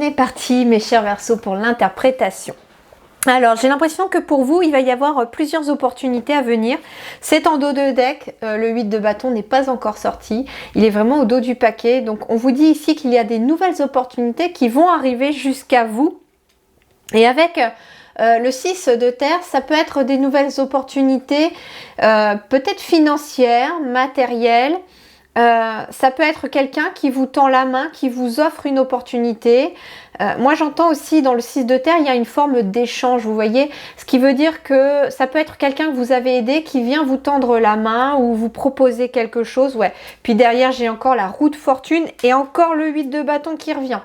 est parti mes chers Verseaux pour l'interprétation. Alors j'ai l'impression que pour vous il va y avoir plusieurs opportunités à venir. C'est en dos de deck, le 8 de bâton n'est pas encore sorti, il est vraiment au dos du paquet. Donc on vous dit ici qu'il y a des nouvelles opportunités qui vont arriver jusqu'à vous. Et avec le 6 de terre, ça peut être des nouvelles opportunités, peut-être financières, matérielles. Ça peut être quelqu'un qui vous tend la main, qui vous offre une opportunité. Moi j'entends aussi dans le 6 de terre, il y a une forme d'échange, vous voyez, ce qui veut dire que ça peut être quelqu'un que vous avez aidé qui vient vous tendre la main ou vous proposer quelque chose. Ouais. Puis derrière j'ai encore la roue de fortune et encore le 8 de bâton qui revient.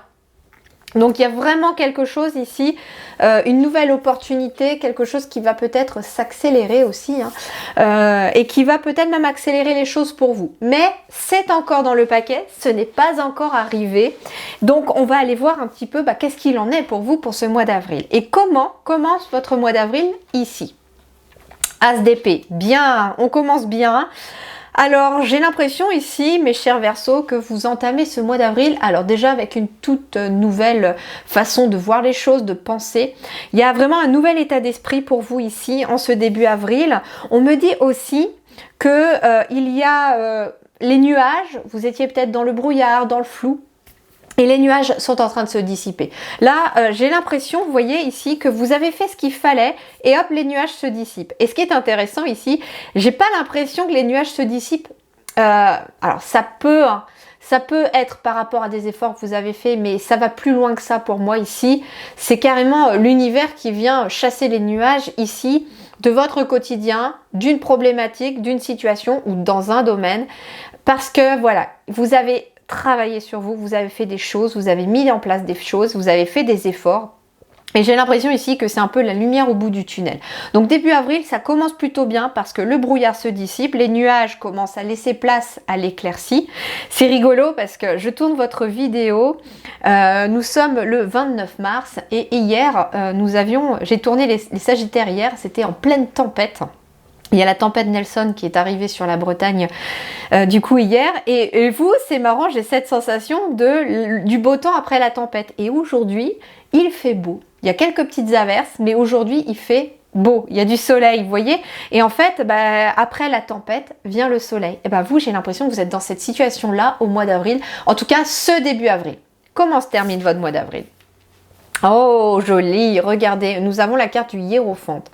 Donc il y a vraiment quelque chose ici, une nouvelle opportunité, quelque chose qui va peut-être s'accélérer aussi, hein, et qui va peut-être même accélérer les choses pour vous. Mais c'est encore dans le paquet, ce n'est pas encore arrivé. Donc on va aller voir un petit peu qu'est-ce qu'il en est pour vous pour ce mois d'avril. Et comment commence votre mois d'avril ici? As d'épée, bien, on commence bien. Alors, j'ai l'impression ici, mes chers Verseaux, que vous entamez ce mois d'avril, alors déjà avec une toute nouvelle façon de voir les choses, de penser. Il y a vraiment un nouvel état d'esprit pour vous ici, en ce début avril. On me dit aussi que il y a les nuages, vous étiez peut-être dans le brouillard, dans le flou. Et les nuages sont en train de se dissiper. Là, j'ai l'impression, vous voyez ici, que vous avez fait ce qu'il fallait et hop, les nuages se dissipent. Et ce qui est intéressant ici, j'ai pas l'impression que les nuages se dissipent. Alors, ça peut être par rapport à des efforts que vous avez faits, mais ça va plus loin que ça pour moi ici. C'est carrément l'univers qui vient chasser les nuages ici de votre quotidien, d'une problématique, d'une situation ou dans un domaine. Parce que voilà, vous avez travaillé sur vous, vous avez fait des choses, vous avez mis en place des choses, vous avez fait des efforts. Et j'ai l'impression ici que c'est un peu la lumière au bout du tunnel. Donc début avril, ça commence plutôt bien parce que le brouillard se dissipe, les nuages commencent à laisser place à l'éclaircie. C'est rigolo parce que je tourne votre vidéo, nous sommes le 29 mars et hier, j'ai tourné les Sagittaires hier, c'était en pleine tempête. Il y a la tempête Nelson qui est arrivée sur la Bretagne du coup hier. Et vous, c'est marrant, j'ai cette sensation du beau temps après la tempête. Et aujourd'hui, il fait beau. Il y a quelques petites averses, mais aujourd'hui, il fait beau. Il y a du soleil, vous voyez. Et en fait, après la tempête, vient le soleil. Et vous, j'ai l'impression que vous êtes dans cette situation-là au mois d'avril. En tout cas, ce début avril. Comment se termine votre mois d'avril? Oh, joli. Regardez, nous avons la carte du Hiérophante.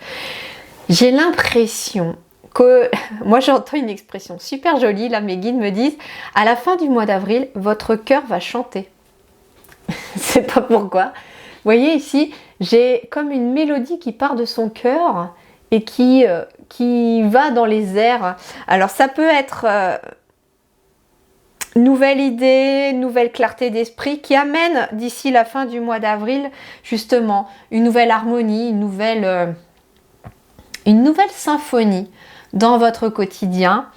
J'ai l'impression que, moi j'entends une expression super jolie, là mes guides me disent, à la fin du mois d'avril, votre cœur va chanter. C'est pas pourquoi. Vous voyez ici, j'ai comme une mélodie qui part de son cœur et qui va dans les airs. Alors ça peut être nouvelle idée, nouvelle clarté d'esprit qui amène d'ici la fin du mois d'avril justement une nouvelle harmonie, une nouvelle symphonie dans votre quotidien.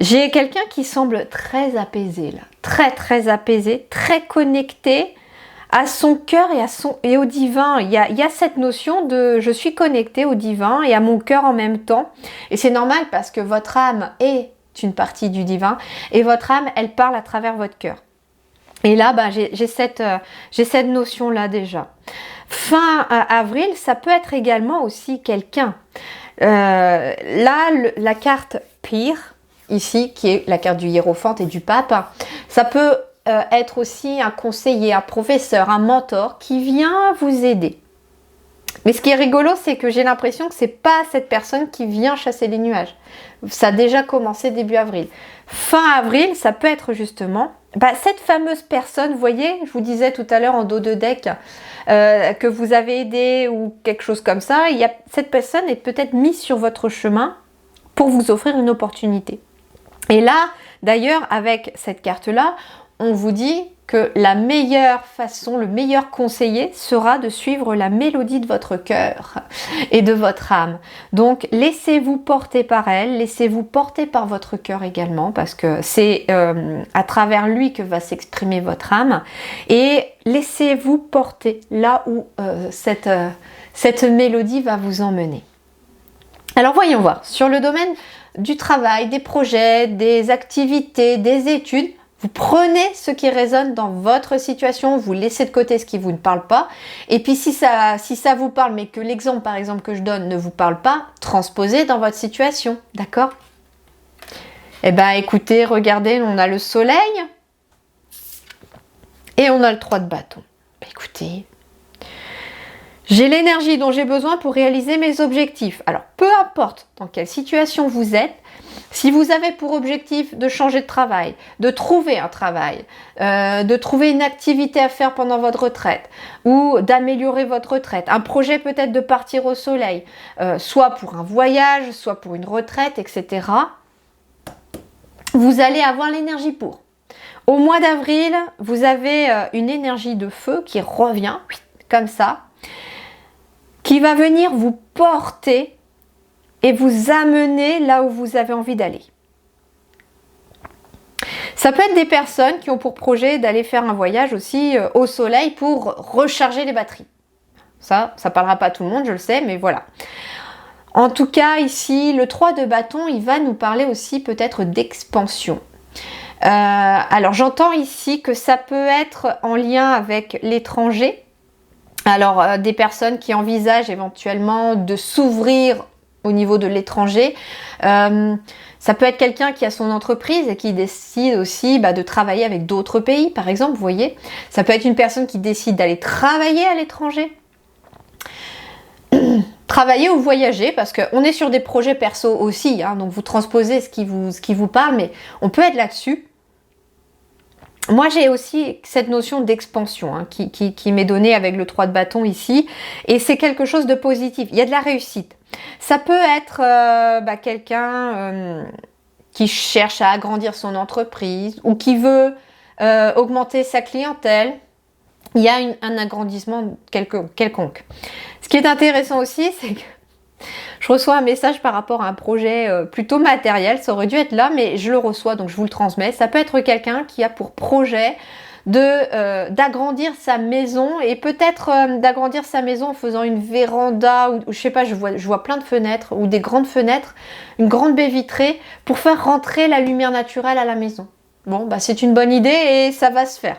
J'ai quelqu'un qui semble très apaisé là, très apaisé, très connecté à son cœur et au divin. Il y a cette notion de je suis connecté au divin et à mon cœur en même temps. Et c'est normal parce que votre âme est une partie du divin et votre âme, elle parle à travers votre cœur. Et là, j'ai cette notion là déjà. Fin avril, ça peut être également aussi quelqu'un. Là, la carte pire, ici, qui est la carte du Hiérophante et du Pape, ça peut être aussi un conseiller, un professeur, un mentor qui vient vous aider. Mais ce qui est rigolo, c'est que j'ai l'impression que c'est pas cette personne qui vient chasser les nuages. Ça a déjà commencé début avril. Fin avril, ça peut être justement cette fameuse personne, vous voyez, je vous disais tout à l'heure en dos de deck, que vous avez aidé ou quelque chose comme ça, cette personne est peut-être mise sur votre chemin pour vous offrir une opportunité. Et là, d'ailleurs, avec cette carte-là, on vous dit que la meilleure façon, le meilleur conseiller sera de suivre la mélodie de votre cœur et de votre âme. Donc, laissez-vous porter par elle, laissez-vous porter par votre cœur également, parce que c'est à travers lui que va s'exprimer votre âme. Et laissez-vous porter là où cette mélodie va vous emmener. Alors, voyons voir. Sur le domaine du travail, des projets, des activités, des études, Vous prenez ce qui résonne dans votre situation, vous laissez de côté ce qui vous ne parle pas. Et puis si ça vous parle, mais que l'exemple par exemple que je donne ne vous parle pas, transposez dans votre situation, d'accord? Eh bien écoutez, regardez, on a le soleil et on a le 3 de bâton. Écoutez, j'ai l'énergie dont j'ai besoin pour réaliser mes objectifs. Alors peu importe dans quelle situation vous êtes, si vous avez pour objectif de changer de travail, de trouver un travail, de trouver une activité à faire pendant votre retraite ou d'améliorer votre retraite, un projet peut-être de partir au soleil, soit pour un voyage, soit pour une retraite, etc., vous allez avoir l'énergie pour. Au mois d'avril, vous avez une énergie de feu qui revient, comme ça, qui va venir vous porter et vous amener là où vous avez envie d'aller. Ça peut être des personnes qui ont pour projet d'aller faire un voyage aussi au soleil pour recharger les batteries. Ça parlera pas à tout le monde, je le sais, mais voilà. En tout cas, ici, le 3 de bâton, il va nous parler aussi peut-être d'expansion. Alors, j'entends ici que ça peut être en lien avec l'étranger. Alors, des personnes qui envisagent éventuellement de s'ouvrir au niveau de l'étranger. Ça peut être quelqu'un qui a son entreprise et qui décide aussi de travailler avec d'autres pays, par exemple, vous voyez. Ça peut être une personne qui décide d'aller travailler à l'étranger. Travailler ou voyager, parce qu'on est sur des projets perso aussi, hein, donc vous transposez ce qui vous parle, mais on peut être là-dessus. Moi, j'ai aussi cette notion d'expansion hein, qui m'est donnée avec le 3 de bâton ici, et c'est quelque chose de positif. Il y a de la réussite. Ça peut être quelqu'un qui cherche à agrandir son entreprise ou qui veut augmenter sa clientèle. Il y a un agrandissement quelconque. Ce qui est intéressant aussi, c'est que je reçois un message par rapport à un projet plutôt matériel. Ça aurait dû être là, mais je le reçois, donc je vous le transmets. Ça peut être quelqu'un qui a pour projet d'agrandir sa maison et peut-être d'agrandir sa maison en faisant une véranda ou je sais pas, je vois plein de fenêtres ou des grandes fenêtres, une grande baie vitrée pour faire rentrer la lumière naturelle à la maison. Bon, c'est une bonne idée et ça va se faire.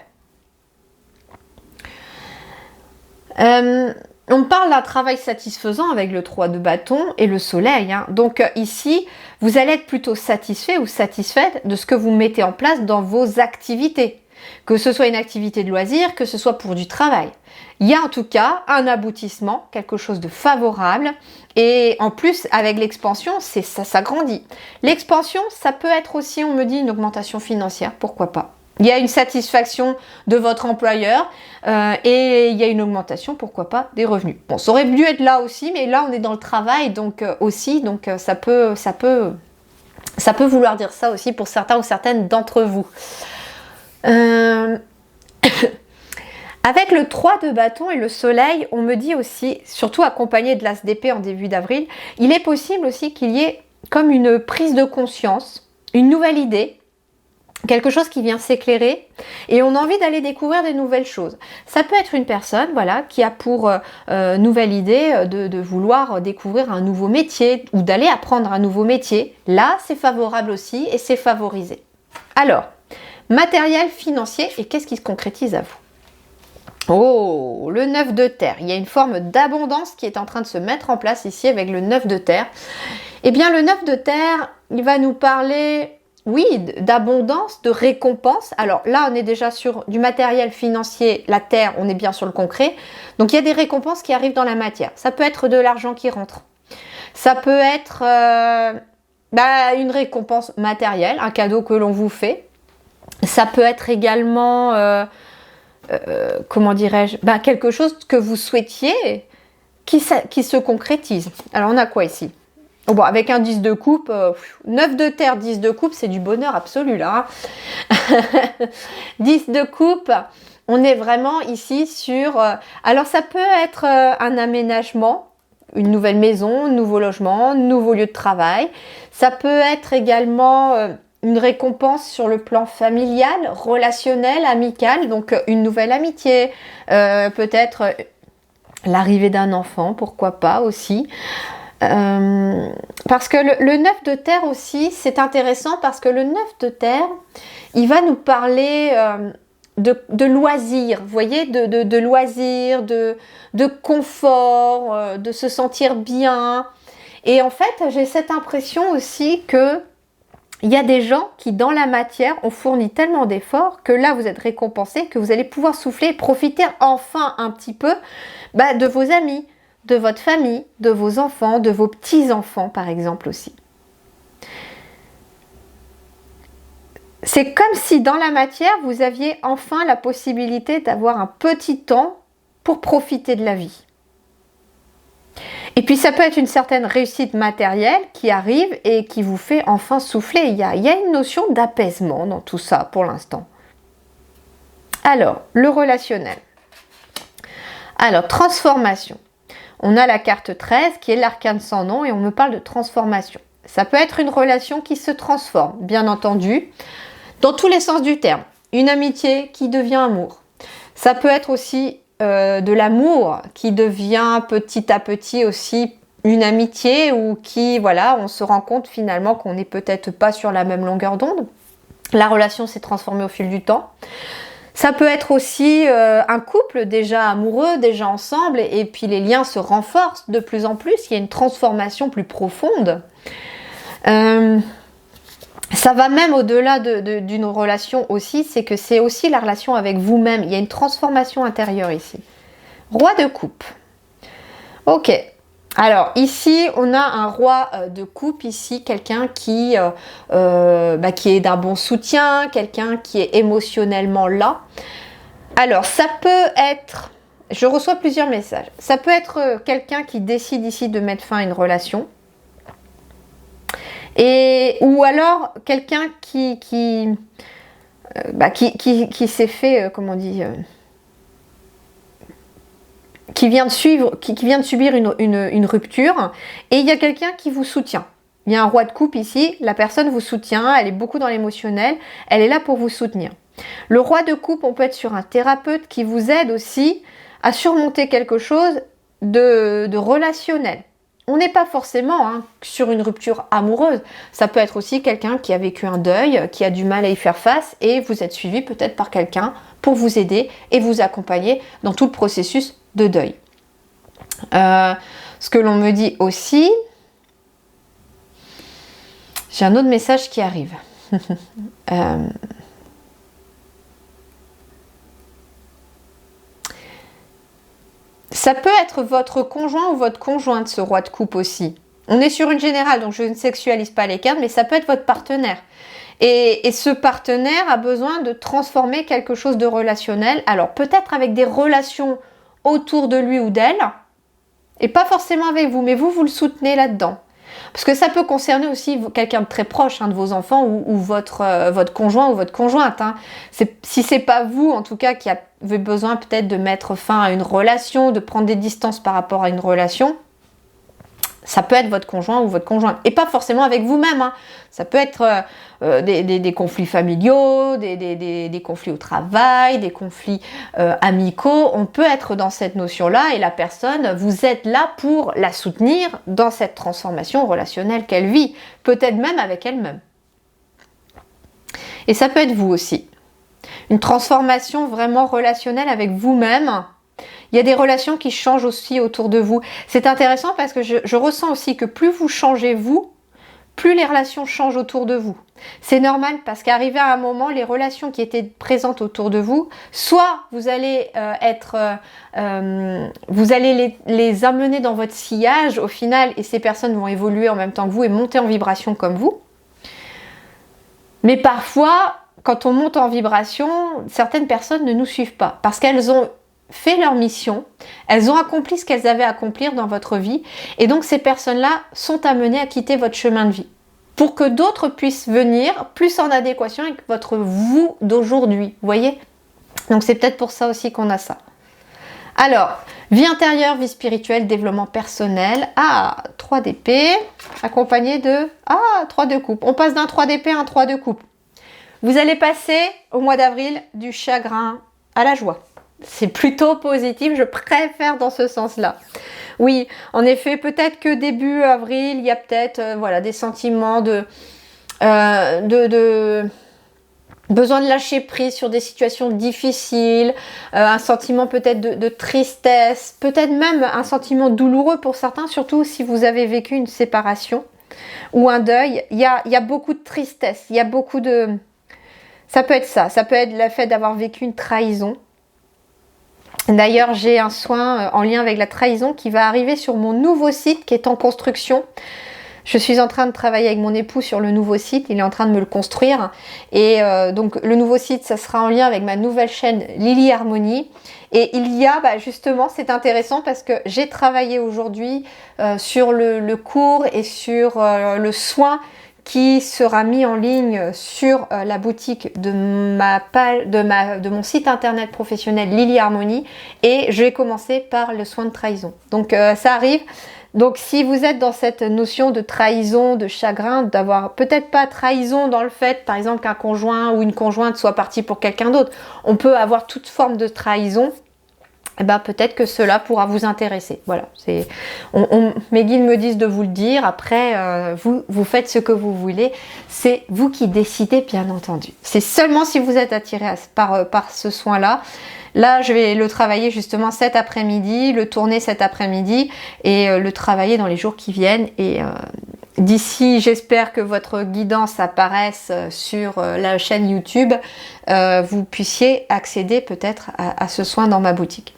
On parle d'un travail satisfaisant avec le 3 de bâton et le soleil. Hein. Donc ici, vous allez être plutôt satisfait ou satisfaite de ce que vous mettez en place dans vos activités. Que ce soit une activité de loisir, que ce soit pour du travail. Il y a en tout cas un aboutissement, quelque chose de favorable. Et en plus, avec l'expansion, ça s'agrandit. L'expansion, ça peut être aussi, on me dit, une augmentation financière, pourquoi pas. Il y a une satisfaction de votre employeur et il y a une augmentation, pourquoi pas, des revenus. Bon, ça aurait dû être là aussi, mais là on est dans le travail, donc ça peut vouloir dire ça aussi pour certains ou certaines d'entre vous. Avec le 3 de bâton et le soleil, on me dit aussi, surtout accompagné de l'as d'épée en début d'avril, il est possible aussi qu'il y ait comme une prise de conscience, une nouvelle idée, quelque chose qui vient s'éclairer et on a envie d'aller découvrir des nouvelles choses. Ça peut être une personne qui a pour nouvelle idée de vouloir découvrir un nouveau métier ou d'aller apprendre un nouveau métier. Là, c'est favorable aussi et c'est favorisé. Alors, matériel, financier et qu'est-ce qui se concrétise à vous? Oh, le 9 de terre. Il y a une forme d'abondance qui est en train de se mettre en place ici avec le 9 de terre. Eh bien, le 9 de terre, il va nous parler... Oui, d'abondance, de récompense. Alors là, on est déjà sur du matériel financier, la terre, on est bien sur le concret. Donc il y a des récompenses qui arrivent dans la matière. Ça peut être de l'argent qui rentre. Ça peut être une récompense matérielle, un cadeau que l'on vous fait. Ça peut être également, comment dirais-je, quelque chose que vous souhaitiez qui se concrétise. Alors on a quoi ici ? Bon, avec un 10 de coupe, 9 de terre, 10 de coupe, c'est du bonheur absolu là. 10 de coupe, on est vraiment ici sur... alors ça peut être un aménagement, une nouvelle maison, un nouveau logement, un nouveau lieu de travail. Ça peut être également une récompense sur le plan familial, relationnel, amical, donc une nouvelle amitié, peut-être l'arrivée d'un enfant, pourquoi pas aussi. Parce que le 9 de terre aussi, c'est intéressant parce que le 9 de terre, il va nous parler de loisirs, vous voyez, de loisirs, de confort, de se sentir bien. Et en fait, j'ai cette impression aussi que il y a des gens qui, dans la matière, ont fourni tellement d'efforts que là, vous êtes récompensés, que vous allez pouvoir souffler et profiter enfin un petit peu de vos amis, de votre famille, de vos enfants, de vos petits-enfants, par exemple aussi. C'est comme si dans la matière, vous aviez enfin la possibilité d'avoir un petit temps pour profiter de la vie. Et puis ça peut être une certaine réussite matérielle qui arrive et qui vous fait enfin souffler. Il y a une notion d'apaisement dans tout ça pour l'instant. Alors, le relationnel. Alors, transformation. On a la carte 13 qui est l'arcane sans nom et on me parle de transformation. Ça peut être une relation qui se transforme, bien entendu, dans tous les sens du terme. Une amitié qui devient amour. Ça peut être aussi de l'amour qui devient petit à petit aussi une amitié ou qui, voilà, on se rend compte finalement qu'on n'est peut-être pas sur la même longueur d'onde. La relation s'est transformée au fil du temps. Ça peut être aussi un couple déjà amoureux, déjà ensemble, et puis les liens se renforcent de plus en plus. Il y a une transformation plus profonde. Ça va même au-delà d'une relation aussi, c'est que c'est aussi la relation avec vous-même. Il y a une transformation intérieure ici. Roi de coupe. Ok. Alors ici, on a un roi de coupe ici, quelqu'un qui est d'un bon soutien, quelqu'un qui est émotionnellement là. Alors ça peut être, je reçois plusieurs messages, ça peut être quelqu'un qui décide ici de mettre fin à une relation. Ou alors quelqu'un qui s'est fait, comment on dit, qui vient de subir une rupture, et il y a quelqu'un qui vous soutient. Il y a un roi de coupe ici, la personne vous soutient, elle est beaucoup dans l'émotionnel, elle est là pour vous soutenir. Le roi de coupe, on peut être sur un thérapeute qui vous aide aussi à surmonter quelque chose de relationnel. On n'est pas forcément sur une rupture amoureuse. Ça peut être aussi quelqu'un qui a vécu un deuil, qui a du mal à y faire face, et vous êtes suivi peut-être par quelqu'un pour vous aider et vous accompagner dans tout le processus de deuil. Ce que l'on me dit aussi, j'ai un autre message qui arrive. Ça peut être votre conjoint ou votre conjointe, ce roi de coupe aussi. On est sur une générale, donc je ne sexualise pas les cartes, mais ça peut être votre partenaire. Et ce partenaire a besoin de transformer quelque chose de relationnel. Alors peut-être avec des relations autour de lui ou d'elle, et pas forcément avec vous, mais vous le soutenez là-dedans. Parce que ça peut concerner aussi quelqu'un de très proche, de vos enfants ou votre conjoint ou votre conjointe. Si c'est pas vous, en tout cas, qui avez besoin peut-être de mettre fin à une relation, de prendre des distances par rapport à une relation, ça peut être votre conjoint ou votre conjointe. Et pas forcément avec vous-même. Ça peut être des conflits familiaux, des conflits au travail, des conflits amicaux. On peut être dans cette notion-là et la personne, vous êtes là pour la soutenir dans cette transformation relationnelle qu'elle vit. Peut-être même avec elle-même. Et ça peut être vous aussi. Une transformation vraiment relationnelle avec vous-même. Il y a des relations qui changent aussi autour de vous. C'est intéressant parce que je ressens aussi que plus vous changez vous, plus les relations changent autour de vous. C'est normal parce qu'arrivé à un moment, les relations qui étaient présentes autour de vous, soit vous allez les amener dans votre sillage au final et ces personnes vont évoluer en même temps que vous et monter en vibration comme vous. Mais parfois, quand on monte en vibration, certaines personnes ne nous suivent pas parce qu'elles ont fait leur mission, elles ont accompli ce qu'elles avaient à accomplir dans votre vie et donc ces personnes-là sont amenées à quitter votre chemin de vie pour que d'autres puissent venir plus en adéquation avec votre vous d'aujourd'hui, vous voyez? Donc c'est peut-être pour ça aussi qu'on a ça. Alors, vie intérieure, vie spirituelle, développement personnel, 3 d'épée, accompagné de 3 de coupe. On passe d'un 3 d'épée à un 3 de coupe. Vous allez passer au mois d'avril du chagrin à la joie. C'est plutôt positif, je préfère dans ce sens-là. Oui, en effet, peut-être que début avril, il y a peut-être des sentiments de besoin de lâcher prise sur des situations difficiles, un sentiment peut-être de tristesse, peut-être même un sentiment douloureux pour certains, surtout si vous avez vécu une séparation ou un deuil. Il y a beaucoup de tristesse, il y a beaucoup de... Ça peut être ça peut être le fait d'avoir vécu une trahison. D'ailleurs, j'ai un soin en lien avec la trahison qui va arriver sur mon nouveau site qui est en construction. Je suis en train de travailler avec mon époux sur le nouveau site, il est en train de me le construire. Et donc le nouveau site, ça sera en lien avec ma nouvelle chaîne Lily Harmonie. Et il y a, justement, c'est intéressant parce que j'ai travaillé aujourd'hui sur le cours et sur le soin qui sera mis en ligne sur la boutique de mon site internet professionnel Lily Harmonie. Et je vais commencer par le soin de trahison. Donc ça arrive. Donc si vous êtes dans cette notion de trahison, de chagrin, d'avoir peut-être pas trahison dans le fait, par exemple, qu'un conjoint ou une conjointe soit parti pour quelqu'un d'autre, on peut avoir toute forme de trahison, et peut-être que cela pourra vous intéresser. Voilà, mes guides me disent de vous le dire, après vous faites ce que vous voulez, c'est vous qui décidez bien entendu. C'est seulement si vous êtes attiré par ce soin-là. Là, je vais le travailler justement cet après-midi, le tourner cet après-midi et le travailler dans les jours qui viennent. Et d'ici, j'espère que votre guidance apparaisse sur la chaîne YouTube, vous puissiez accéder peut-être à ce soin dans ma boutique.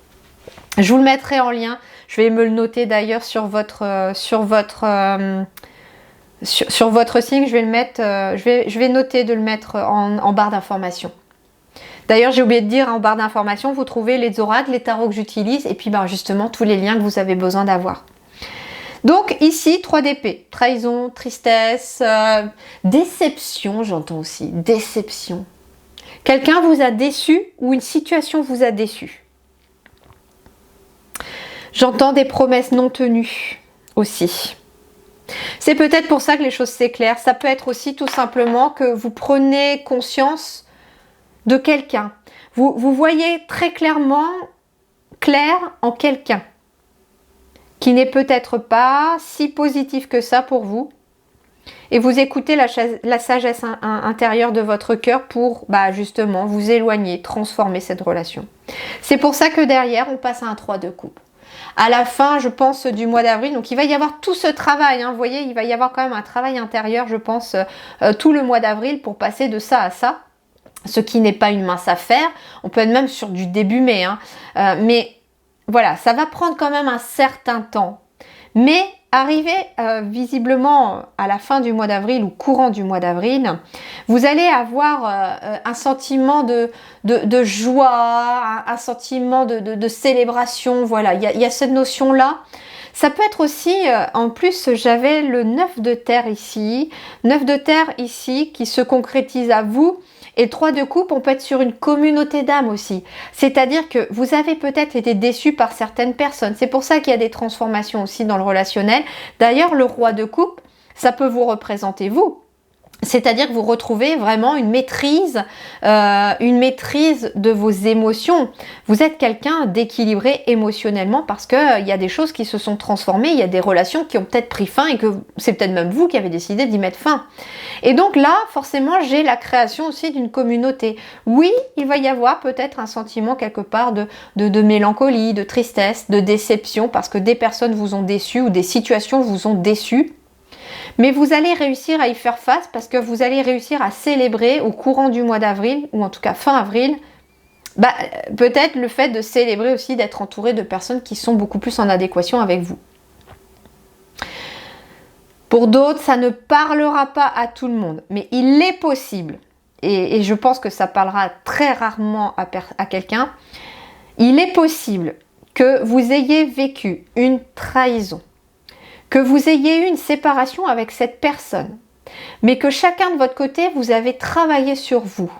Je vous le mettrai en lien. Je vais me le noter d'ailleurs sur votre signe. Je vais le mettre. Je vais noter de le mettre en barre d'information. D'ailleurs, j'ai oublié de dire, en barre d'informations, vous trouvez les oracles, les tarots que j'utilise et puis justement tous les liens que vous avez besoin d'avoir. Donc ici, 3 d'épée, trahison, tristesse, déception, j'entends aussi, déception. Quelqu'un vous a déçu ou une situation vous a déçu. J'entends des promesses non tenues aussi. C'est peut-être pour ça que les choses s'éclairent. Ça peut être aussi tout simplement que vous prenez conscience de quelqu'un. Vous voyez très clair en quelqu'un qui n'est peut-être pas si positif que ça pour vous. Et vous écoutez la sagesse intérieure de votre cœur pour justement vous éloigner, transformer cette relation. C'est pour ça que derrière, on passe à un 3 de coupe. À la fin, je pense, du mois d'avril, donc il va y avoir tout ce travail, vous voyez, il va y avoir quand même un travail intérieur, je pense, tout le mois d'avril pour passer de ça à ça. Ce qui n'est pas une mince affaire, on peut être même sur du début mai, mais voilà, ça va prendre quand même un certain temps. Mais arrivé visiblement à la fin du mois d'avril ou courant du mois d'avril, vous allez avoir un sentiment de joie, un sentiment de célébration, voilà, il y a cette notion-là. Ça peut être aussi, en plus, j'avais le 9 de terre ici, 9 de terre ici qui se concrétise à vous. Et 3 de coupe, on peut être sur une communauté d'âmes aussi. C'est-à-dire que vous avez peut-être été déçu par certaines personnes. C'est pour ça qu'il y a des transformations aussi dans le relationnel. D'ailleurs, le roi de coupe, ça peut vous représenter vous. C'est-à-dire que vous retrouvez vraiment une maîtrise de vos émotions. Vous êtes quelqu'un d'équilibré émotionnellement parce qu'il y a des choses qui se sont transformées, il y a des relations qui ont peut-être pris fin et que c'est peut-être même vous qui avez décidé d'y mettre fin. Et donc là, forcément, j'ai la création aussi d'une communauté. Oui, il va y avoir peut-être un sentiment quelque part de mélancolie, de tristesse, de déception parce que des personnes vous ont déçu ou des situations vous ont déçu. Mais vous allez réussir à y faire face parce que vous allez réussir à célébrer au courant du mois d'avril, ou en tout cas fin avril, peut-être le fait de célébrer aussi d'être entouré de personnes qui sont beaucoup plus en adéquation avec vous. Pour d'autres, ça ne parlera pas à tout le monde, mais il est possible, et je pense que ça parlera très rarement à quelqu'un, il est possible que vous ayez vécu une trahison, que vous ayez eu une séparation avec cette personne, mais que chacun de votre côté, vous avez travaillé sur vous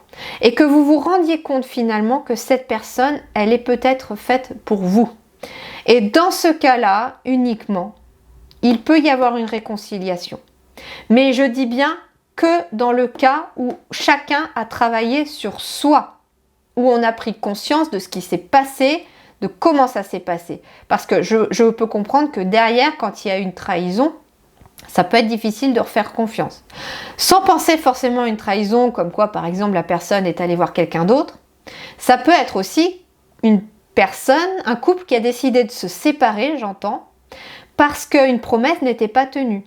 et que vous vous rendiez compte finalement que cette personne, elle est peut-être faite pour vous. Et dans ce cas-là, uniquement, il peut y avoir une réconciliation. Mais je dis bien que dans le cas où chacun a travaillé sur soi, où on a pris conscience de ce qui s'est passé, de comment ça s'est passé. Parce que je peux comprendre que derrière, quand il y a une trahison, Ça peut être difficile de refaire confiance. Sans penser forcément à une trahison, comme quoi par exemple la personne est allée voir quelqu'un d'autre. Ça peut être aussi une personne, un couple qui a décidé de se séparer, j'entends, parce qu'une promesse n'était pas tenue.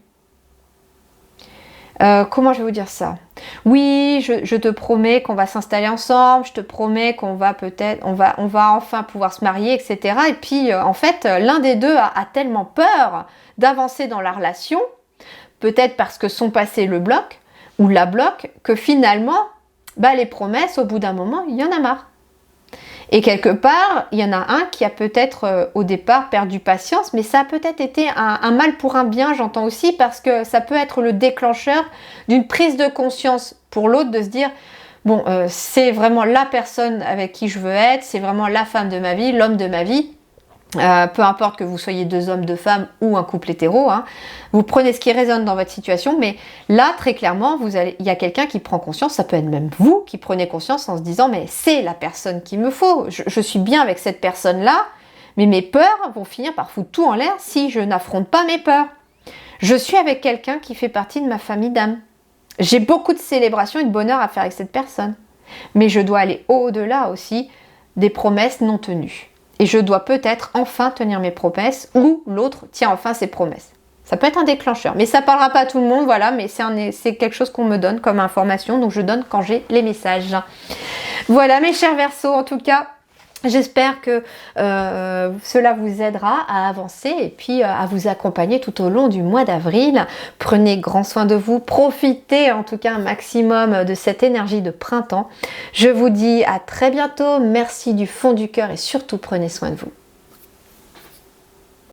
Comment je vais vous dire ça? Oui, je te promets qu'on va s'installer ensemble, je te promets qu'on va peut-être, on va enfin pouvoir se marier, etc. Et puis en fait, l'un des deux a tellement peur d'avancer dans la relation, peut-être parce que son passé le bloque ou la bloque, que finalement, les promesses, au bout d'un moment, il y en a marre. Et quelque part, il y en a un qui a peut-être au départ perdu patience, mais ça a peut-être été un mal pour un bien, j'entends aussi, parce que ça peut être le déclencheur d'une prise de conscience pour l'autre, de se dire, bon, c'est vraiment la personne avec qui je veux être, c'est vraiment la femme de ma vie, l'homme de ma vie. Peu importe que vous soyez deux hommes, deux femmes ou un couple hétéro, hein, vous prenez ce qui résonne dans votre situation, mais là, très clairement, il y a quelqu'un qui prend conscience, ça peut être même vous qui prenez conscience en se disant, mais c'est la personne qu'il me faut, je suis bien avec cette personne-là, mais mes peurs vont finir par foutre tout en l'air si je n'affronte pas mes peurs. Je suis avec quelqu'un qui fait partie de ma famille d'âme. J'ai beaucoup de célébration et de bonheur à faire avec cette personne, mais je dois aller au-delà aussi des promesses non tenues. Et je dois peut-être enfin tenir mes promesses ou l'autre tient enfin ses promesses. Ça peut être un déclencheur, mais ça ne parlera pas à tout le monde, voilà, mais c'est quelque chose qu'on me donne comme information, donc je donne quand j'ai les messages. Voilà mes chers Verseaux, en tout cas, j'espère que cela vous aidera à avancer et puis à vous accompagner tout au long du mois d'avril. Prenez grand soin de vous, profitez en tout cas un maximum de cette énergie de printemps. Je vous dis à très bientôt, merci du fond du cœur et surtout prenez soin de vous.